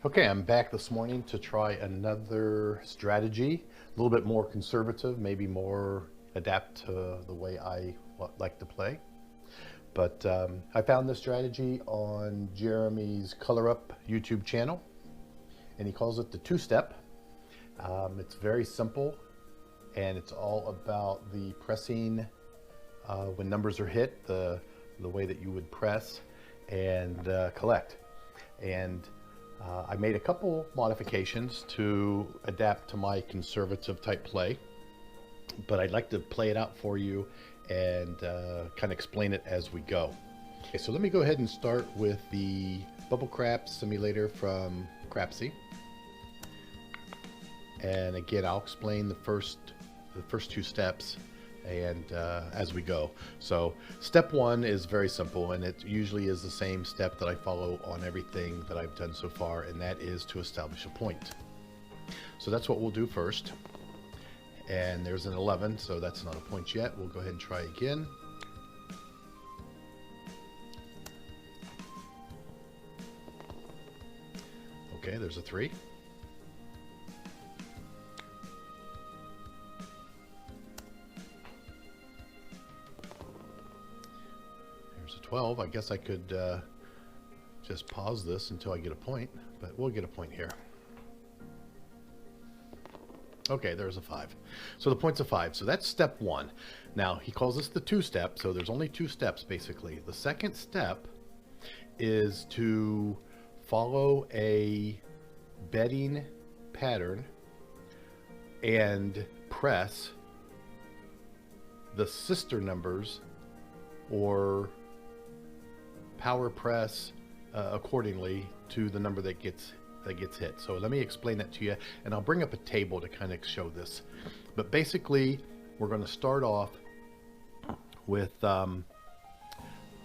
Okay, I'm back this morning to try another strategy, a little bit more conservative, maybe more adapt to the way I like to play. But I found this strategy on Jeremy's ColorUp YouTube channel, and he calls it the two-step. It's very simple, and it's all about the pressing when numbers are hit, the way that you would press and collect. And I made a couple modifications to adapt to my conservative type play, but I'd like to play it out for you and kind of explain it as we go. Okay, so let me go ahead and start with the bubble CRAPS simulator from CRAPS. And again, I'll explain the first two steps and as we go. So step one is very simple, and it usually is the same step that I follow on everything that I've done so far, and that is to establish a point. So that's what we'll do first. And there's an 11, so that's not a point yet. We'll go ahead and try again. Okay, there's a 3. There's a 12. I guess I could just pause this until I get a point, but we'll get a point here. Okay, there's a 5. So the point's a 5. So that's step one. Now, he calls this the two-step, so there's only 2 steps, basically. The second step is to follow a betting pattern and press the sister numbers or power press accordingly to the number that gets hit. So let me explain that to you, and I'll bring up a table to kind of show this. But basically, we're going to start off with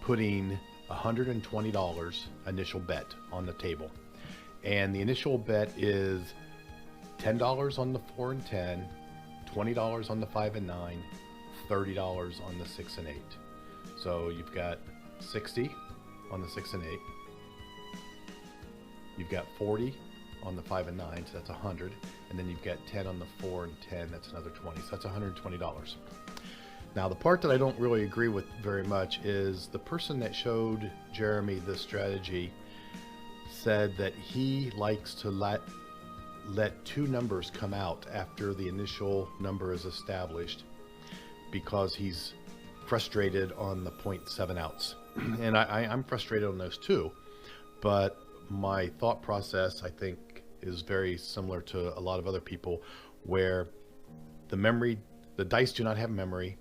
putting $120 initial bet on the table, and the initial bet is $10 on the 4 and 10, $20 on the 5 and 9, $30 on the 6 and 8. So you've got 60 on the 6 and 8. You've got 40 on the 5 and 9, so that's 100. And then you've got 10 on the 4 and 10, that's another 20. So that's $120. Now, the part that I don't really agree with very much is the person that showed Jeremy this strategy said that he likes to let 2 numbers come out after the initial number is established because he's frustrated on the 0.7 outs. And I'm frustrated on those too, but my thought process, I think, is very similar to a lot of other people, where the dice do not have memory.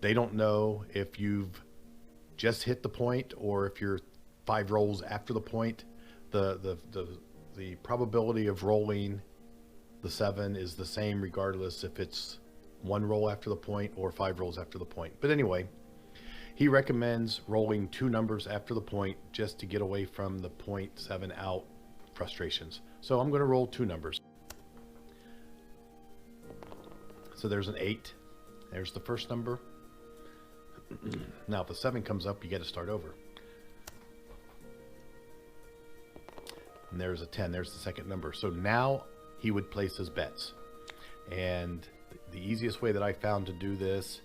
They don't know if you've just hit the point or if you're 5 rolls after the point. The probability of rolling the 7 is the same regardless if it's 1 roll after the point or 5 rolls after the point. But anyway, he recommends rolling 2 numbers after the point just to get away from the 0.7 out frustrations. So I'm going to roll 2 numbers. So there's an 8. There's the first number. Now, if the 7 comes up, you got to start over. And there's a 10. There's the second number. So now he would place his bets. And the easiest way that I found to do this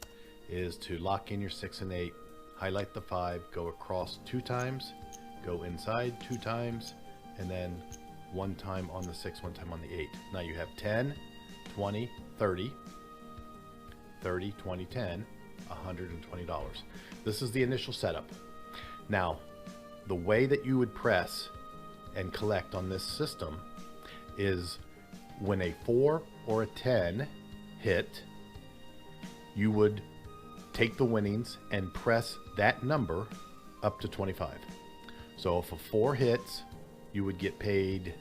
is to lock in your 6 and 8, highlight the 5, go across 2 times, go inside 2 times, and then 1 time on the 6, 1 time on the 8. Now you have 10, 20, 30, 30, 20, 10, $120. This is the initial setup. Now, the way that you would press and collect on this system is when a 4 or a 10 hit, you would take the winnings and press that number up to 25. So if a 4 hits, you would get paid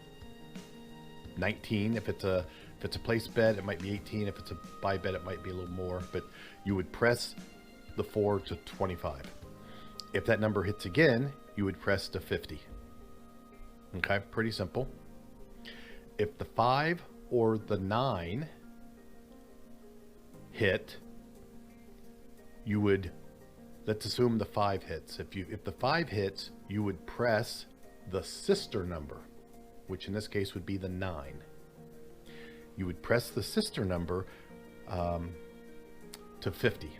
19. If it's a place bet, it might be 18. If it's a buy bet, it might be a little more, but you would press the 4 to 25. If that number hits again, you would press to 50. Okay, pretty simple. If the 5 or the 9 hit, you would, let's assume the 5 hits. If the 5 hits, you would press the sister number. which in this case would be the 9. You would press the sister number to 50.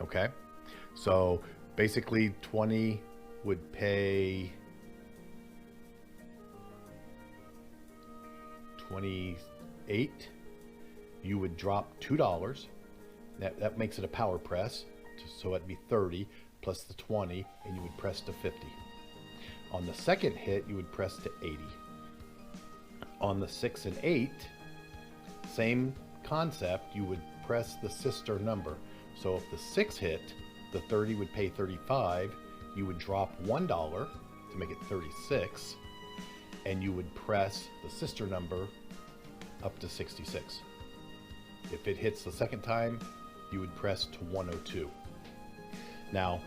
Okay? So basically 20 would pay 28. You would drop $2. That makes it a power press. So it'd be 30 plus the 20, and you would press to 50. On the second hit, you would press to 80. On the 6 and 8, same concept, you would press the sister number. So if the 6 hit, the 30 would pay 35. You would drop $1 to make it 36, and you would press the sister number up to 66. If it hits the second time, you would press to 102. Now,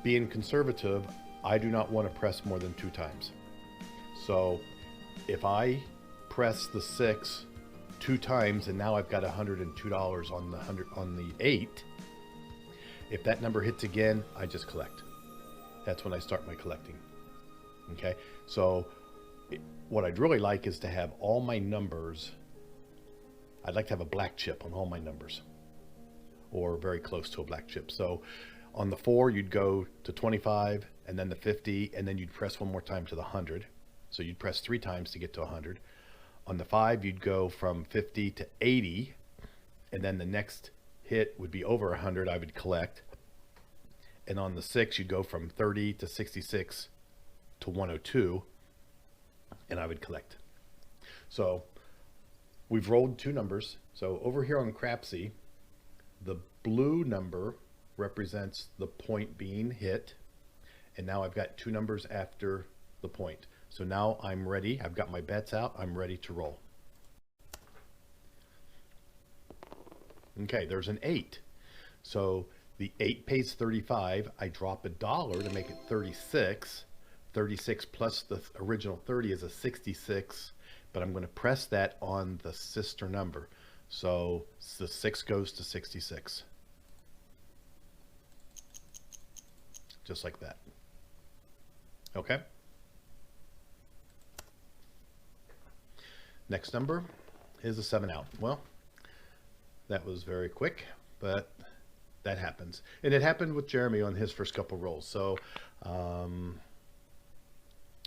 being conservative, I do not want to press more than 2 times. So if I press the 6 2 times and now I've got $102 on the 8, if that number hits again, I just collect. That's when I start my collecting. Okay, so what I'd really like is to have all my numbers. I'd like to have a black chip on all my numbers, or very close to a black chip. So on the 4, you'd go to 25, and then the 50, and then you'd press one more time to the 100. So you'd press 3 times to get to 100. On the 5, you'd go from 50 to 80, and then the next hit would be over 100. I would collect. And on the 6, you'd go from 30 to 66 to 102, and I would collect. So we've rolled 2 numbers. So over here on CRAPS, the blue number represents the point being hit, and now I've got 2 numbers after the point. So now I'm ready. I've got my bets out. I'm ready to roll. Okay, there's an 8. So the 8 pays 35. I drop $1 to make it 36. 36 plus the original 30 is a 66, but I'm going to press that on the sister number. So the 6 goes to 66. Just like that. Okay. Next number is a 7 out. Well, that was very quick, but that happens. And it happened with Jeremy on his first couple rolls. So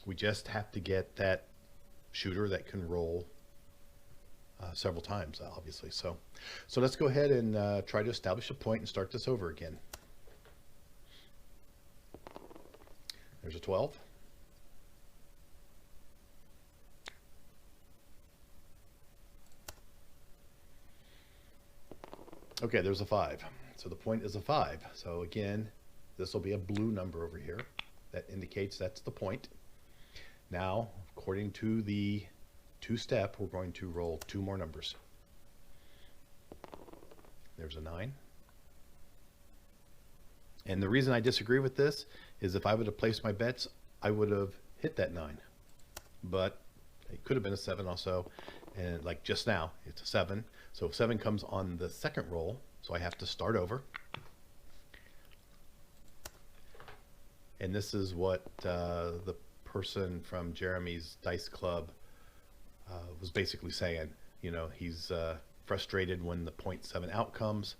we just have to get that shooter that can roll several times, obviously. So let's go ahead and try to establish a point and start this over again. There's a 12. Okay, there's a 5. So the point is a 5. So again, this will be a blue number over here. That indicates that's the point. Now, according to the 2-step, we're going to roll 2 more numbers. There's a 9. And the reason I disagree with this is if I would have placed my bets, I would have hit that 9. But it could have been a 7 also. And like just now, it's a 7. So if 7 comes on the second roll, so I have to start over. And this is what the person from Jeremy's Dice Club was basically saying. You know, he's frustrated when the 0.7 out comes,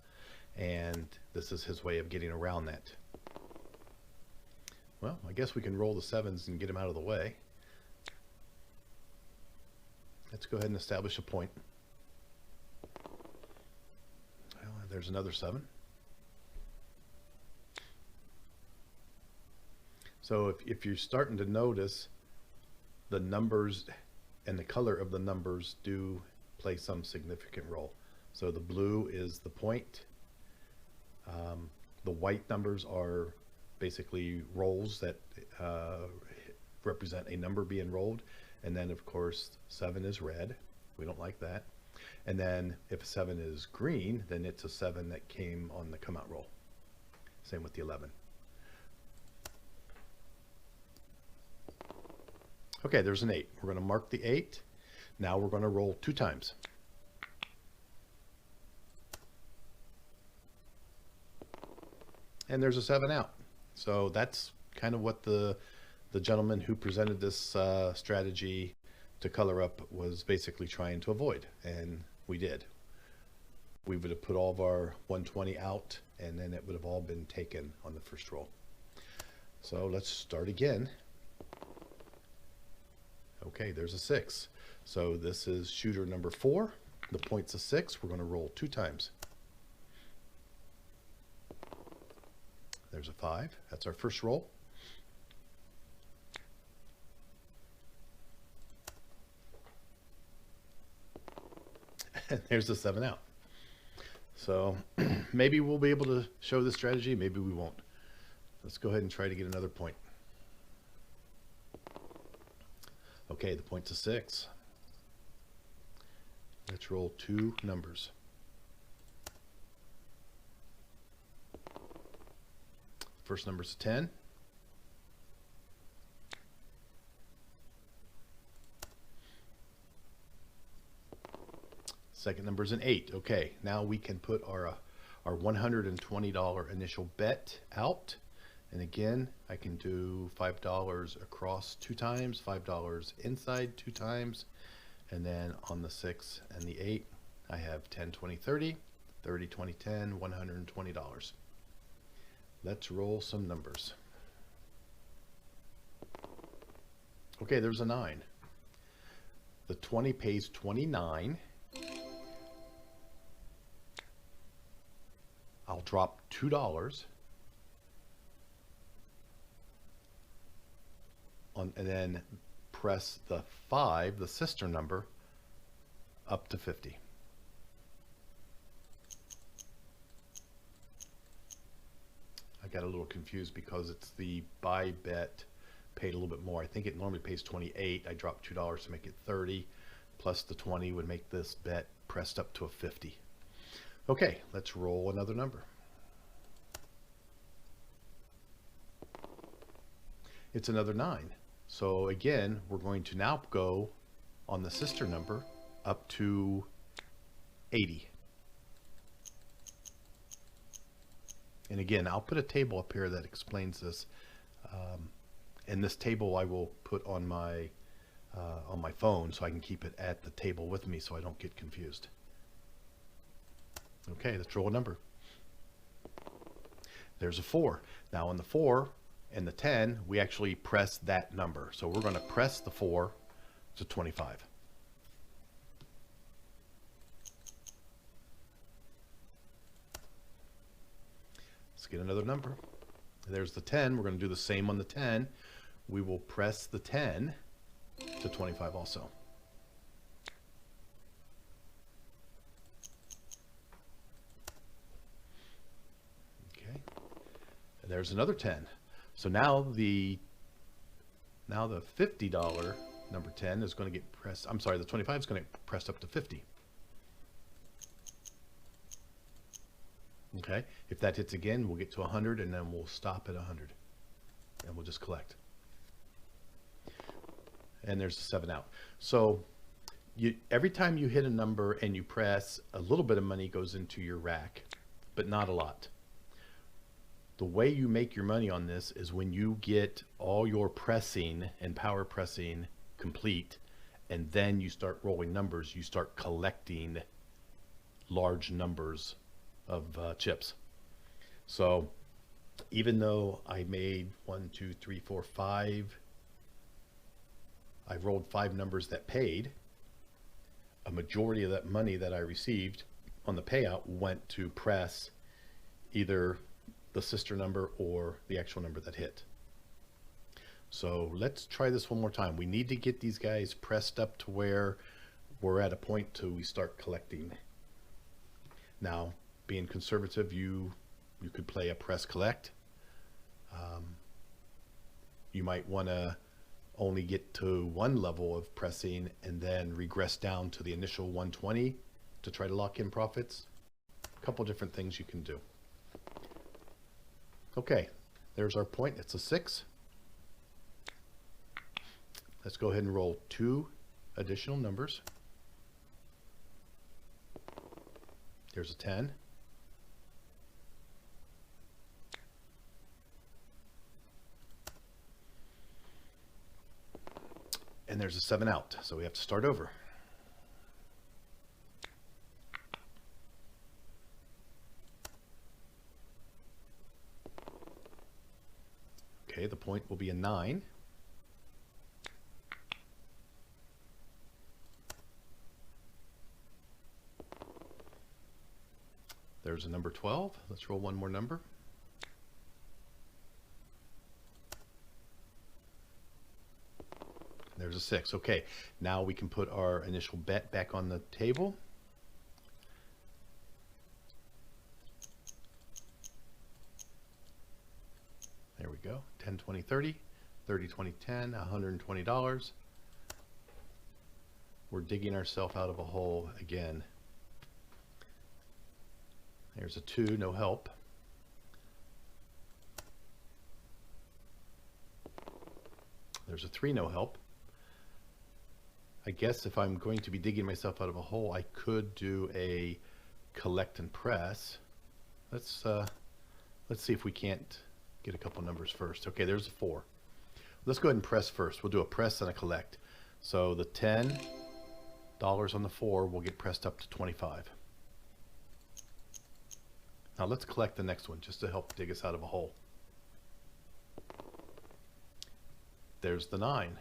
and this is his way of getting around that. Well, I guess we can roll the 7s and get them out of the way. Let's go ahead and establish a point. Well, there's another 7. So if you're starting to notice, the numbers and the color of the numbers do play some significant role. So the blue is the point. The white numbers are basically rolls that represent a number being rolled. And then, of course, 7 is red. We don't like that. And then if 7 is green, then it's a 7 that came on the come out roll. Same with the 11. Okay, there's an 8. We're going to mark the 8. Now we're going to roll 2 times. And there's a 7 out. So that's kind of what the the gentleman who presented this strategy to ColorUp was basically trying to avoid, and we did. We would have put all of our 120 out, and then it would have all been taken on the first roll. So let's start again. Okay, there's a 6. So this is shooter number 4. The point's a 6. We're going to roll 2 times. There's a 5. That's our first roll. And there's the 7 out. So maybe we'll be able to show this strategy, maybe we won't. Let's go ahead and try to get another point. Okay, the point's a 6. Let's roll 2 numbers. First number's a 10. Second number's an 8. Okay, now we can put our $120 initial bet out. And again, I can do $5 across 2 times, $5 inside 2 times. And then on the 6 and the 8, I have 10, 20, 30, 30, 20, 10, $120. Let's roll some numbers. Okay, there's a 9. The 20 pays 29. I'll drop $2 on, and then press the 5, the sister number, up to 50. I got a little confused because it's the buy bet paid a little bit more. I think it normally pays 28. I dropped $2 to make it 30, plus the 20 would make this bet pressed up to a 50. Okay, let's roll another number. It's another 9. So again, we're going to now go on the sister number up to 80. And again, I'll put a table up here that explains this. And this table I will put on my phone so I can keep it at the table with me so I don't get confused. Okay, let's roll a number. There's a 4. Now on the 4 and the 10, we actually press that number. So we're going to press the 4 to 25. Let's get another number. There's the 10. We're going to do the same on the 10. We will press the 10 to 25 also. Okay. And there's another 10. So now the $50 number 10 is going to get pressed. I'm sorry, the 25 is going to get pressed up to 50. Okay, if that hits again, we'll get to 100, and then we'll stop at 100, and we'll just collect. And there's the 7 out. So every time you hit a number and you press, a little bit of money goes into your rack, but not a lot. The way you make your money on this is when you get all your pressing and power pressing complete, and then you start rolling numbers, you start collecting large numbers of chips. So even though I made 1, 2, 3, 4, 5, I've rolled 5 numbers that paid, a majority of that money that I received on the payout went to press either the sister number or the actual number that hit. So let's try this one more time. We need to get these guys pressed up to where we're at a point till we start collecting. Now, being conservative, you could play a press collect. You might want to only get to one level of pressing and then regress down to the initial 120 to try to lock in profits. A couple different things you can do. Okay, there's our point. It's a 6. Let's go ahead and roll 2 additional numbers. There's a 10. And there's a 7 out, so we have to start over. Okay, the point will be a 9. There's a number 12. Let's roll one more number. There's a 6. Okay, now we can put our initial bet back on the table. There we go. 10, 20, 30. 30, 20, 10. $120. We're digging ourselves out of a hole again. There's a 2, no help. There's a 3, no help. I guess if I'm going to be digging myself out of a hole, I could do a collect and press. Let's see if we can't get a couple numbers first. Okay, there's a 4. Let's go ahead and press first. We'll do a press and a collect. So the $10 on the 4 will get pressed up to 25. Now let's collect the next one just to help dig us out of a hole. There's the 9, and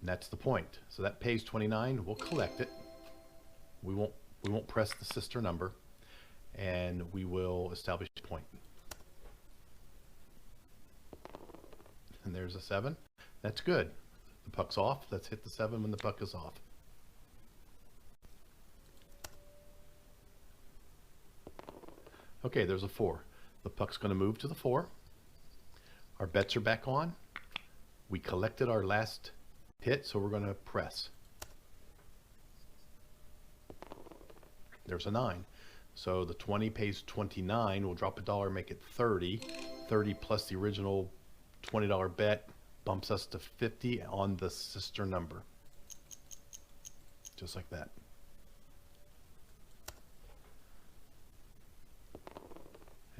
that's the point. So that pays 29. We'll collect it. We won't press the sister number, and we will establish a point. And there's a 7. That's good. The puck's off. Let's hit the 7 when the puck is off. Okay, there's a 4. The puck's going to move to the 4. Our bets are back on. We collected our last hit, so we're going to press. There's a 9. So the 20 pays 29. We'll drop $1, make it 30. 30 plus the original $20 bet bumps us to 50 on the sister number. Just like that.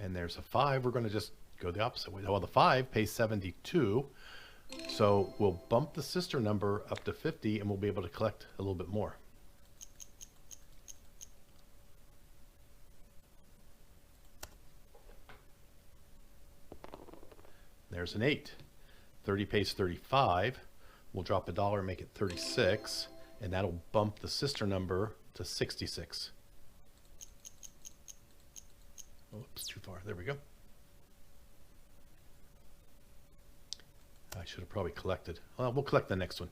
And there's a 5. We're going to just go the opposite way. Well, the 5 pays 72. So we'll bump the sister number up to 50 and we'll be able to collect a little bit more. There's an 8. 30 pays 35. We'll drop $1, make it 36. And that'll bump the sister number to 66. Oops, too far. There we go. I should have probably collected. Well, we'll collect the next one.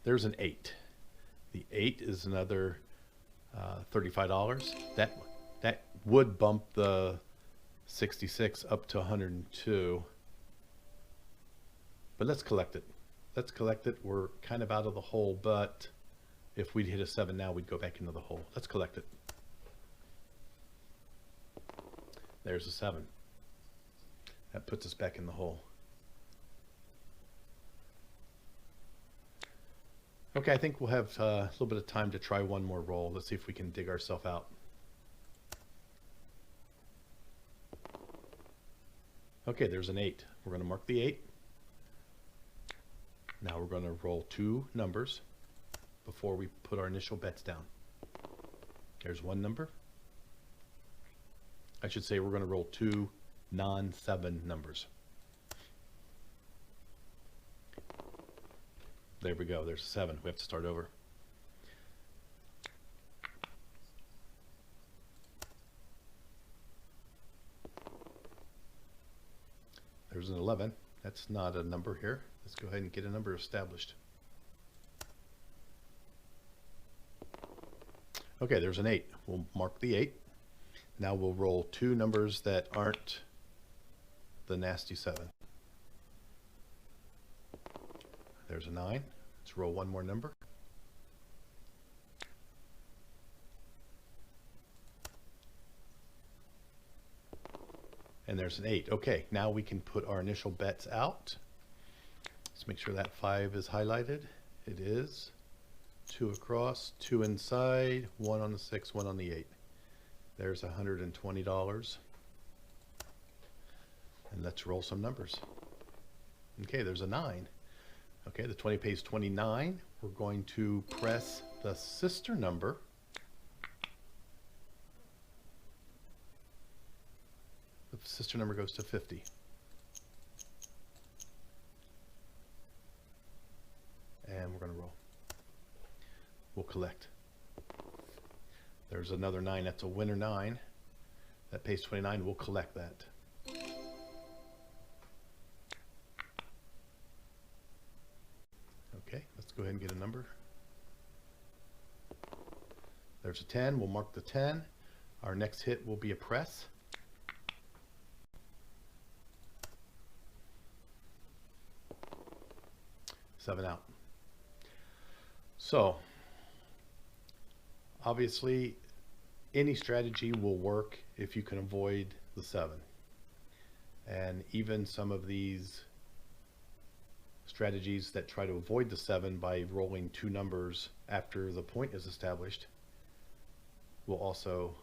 There's an 8. The 8 is another $35. That would bump the 66 up to 102. But let's collect it. Let's collect it. We're kind of out of the hole, but if we'd hit a 7 now, we'd go back into the hole. Let's collect it. There's a 7. That puts us back in the hole. Okay, I think we'll have a little bit of time to try one more roll. Let's see if we can dig ourselves out. Okay, there's an 8. We're going to mark the 8. Now we're going to roll 2 numbers before we put our initial bets down. There's one number. I should say we're going to roll 2 non-7 numbers. There we go. There's a 7. We have to start over. There's an 11. That's not a number here. Let's go ahead and get a number established. Okay, there's an 8. We'll mark the 8. Now we'll roll 2 numbers that aren't the nasty 7. There's a 9. Let's roll one more number. And there's an 8. Okay, now we can put our initial bets out. Let's make sure that 5 is highlighted. It is. 2 across, 2 inside, 1 on the 6, 1 on the 8. There's $120. And let's roll some numbers. Okay, there's a 9. Okay, the 20 pays 29. We're going to press the sister number. The sister number goes to 50. And we're going to roll. We'll collect. There's another 9. That's a winner 9. That pays 29. We'll collect that. Okay, let's go ahead and get a number. There's a 10. We'll mark the 10. Our next hit will be a press. Seven out. So, obviously, any strategy will work if you can avoid the 7. And even some of these strategies that try to avoid the 7 by rolling 2 numbers after the point is established will also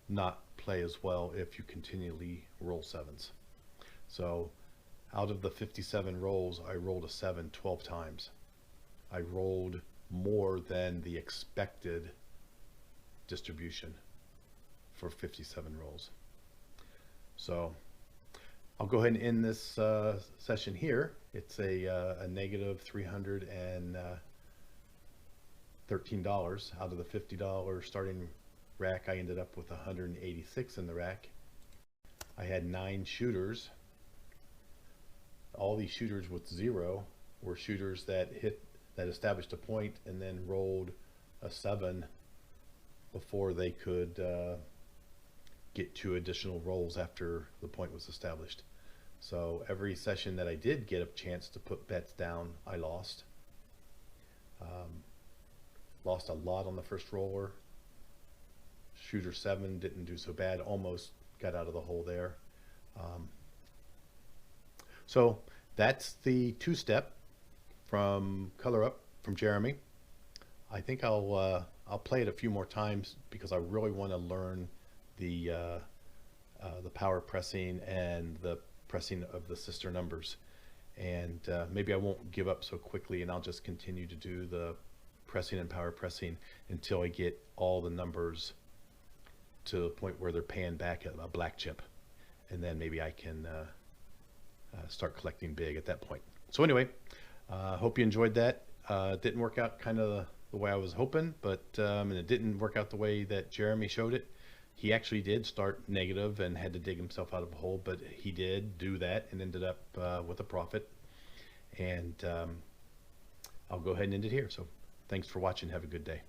not play as well if you continually roll 7s. So out of the 57 rolls, I rolled a 7 12 times. I rolled more than the expected distribution for 57 rolls. So I'll go ahead and end this session here. It's a negative $313 out of the $50 starting rack. I ended up with 186 in the rack. I had 9 shooters. All these shooters with 0 were shooters that established a point and then rolled a 7 before they could get 2 additional rolls after the point was established. So every session that I did get a chance to put bets down, I lost. Lost a lot on the first roller. Shooter 7 didn't do so bad, almost got out of the hole there. So that's the 2-step from ColorUp from Jeremy. I think I'll play it a few more times because I really want to learn the power pressing and the pressing of the sister numbers. And maybe I won't give up so quickly, and I'll just continue to do the pressing and power pressing until I get all the numbers to the point where they're paying back a black chip, and then maybe I can start collecting big at that point. So anyway, hope you enjoyed that. Didn't work out kind of the way I was hoping, but and it didn't work out the way that Jeremy showed it. He actually did start negative and had to dig himself out of a hole, but he did do that and ended up with a profit. And I'll go ahead and end it here. So thanks for watching. Have a good day.